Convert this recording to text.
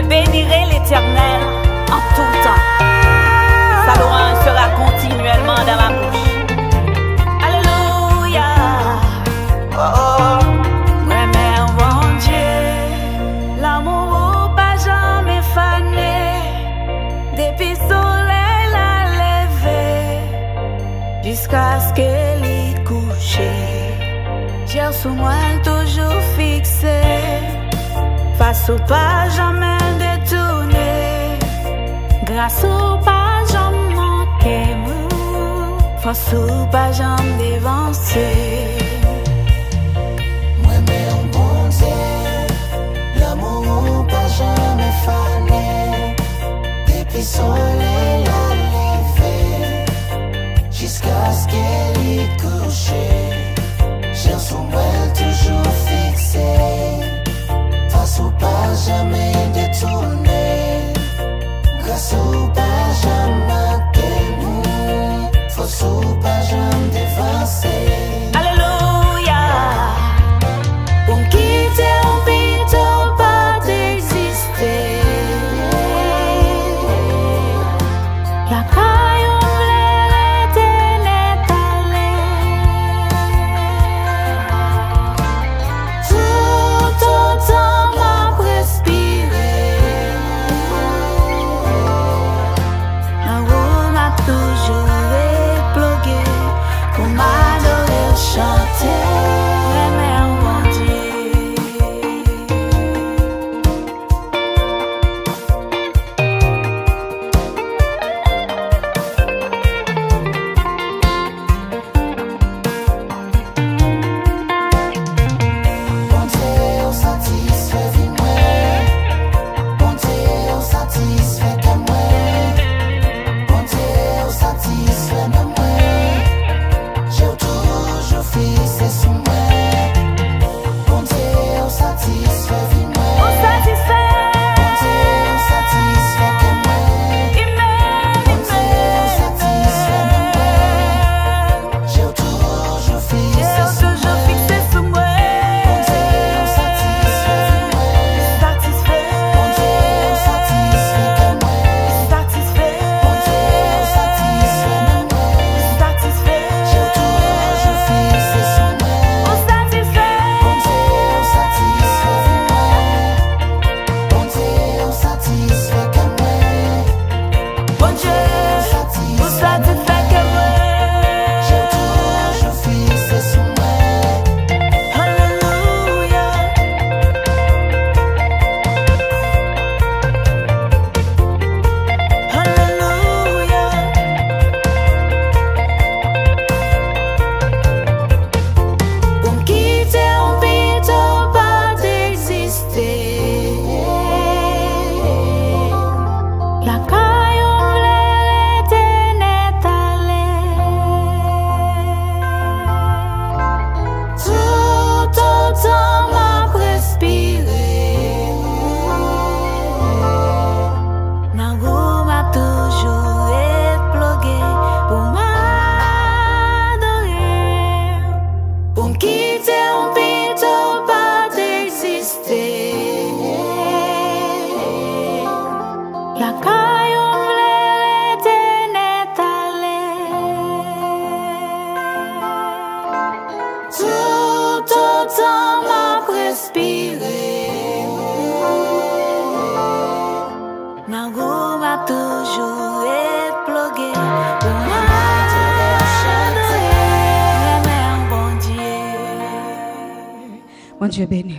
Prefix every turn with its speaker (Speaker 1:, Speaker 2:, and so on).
Speaker 1: bénirai l'Éternel en tout temps. Sa louange sera continuellement dans la bouche. Alléluia. Oh, oh. Ouais, mais bon Dieu, l'amour pas jamais fané. Depuis soleil la levé, jusqu'à ce qu'elle y couche. J'ai sous moi toujours fixé. Face au pas jamais détourné, grâce au pas jamais manqué, face au pas jamais dévancé.
Speaker 2: Moi mais on bon Dieu, l'amour pas jamais fané. Depuis soleil la levé, jusqu'à ce qu'elle y couche. J'ai sous moi toujours fixé. Face au pas jamais détourné, grâce au pas jamais manqué, face au pas jamais dévancé.
Speaker 1: Alléluia. Pour me quitter en pito pas d'exister. La caillou était étalée. Tout autant toujours éplogué pour m'adorer, chanter, aimer mon Dieu.
Speaker 2: Bon Dieu, on satisfait vie moi. Bon Dieu, on satisfait que moi. Bon Dieu, on satisfait de moi. J'ai toujours fixé sur moi. Bon Dieu, on satisfait vie moi.
Speaker 1: On satisfait.
Speaker 2: Bon Dieu, on satisfait que moi. Bon Dieu, on satisfait de moi. J'ai toujours fixé sur moi.
Speaker 1: Sur moi.
Speaker 2: Bon Dieu, on satisfait vie moi.
Speaker 1: Satisfait.
Speaker 2: Bon Dieu, on satisfait que moi.
Speaker 1: Satisfait.
Speaker 2: Bon Dieu, on satisfait de moi.
Speaker 1: Satisfait.
Speaker 2: J'ai toujours fixé sur moi.
Speaker 1: On satisfait.
Speaker 2: Bon Dieu, on satisfait de moi. Bon Dieu, on satisfait que moi.
Speaker 1: Bon Dieu,
Speaker 2: on
Speaker 1: vous satisfait que moi.
Speaker 2: J'ai toujours fixé sur moi.
Speaker 1: Alléluia. Alléluia. Pour me quitter en pito pas d'exister. La caillou était étalée. Tout autant m'a respiré. Ma roue m'a toujours éplogué pour m'adorer. Pour me quitter en pito pas d'exister. La caillou était étalée. Tout autant m'a respiré. Ma roue m'a toujours éplogué pour m'adorer. Aimer bon Dieu.
Speaker 3: Mon Dieu béni.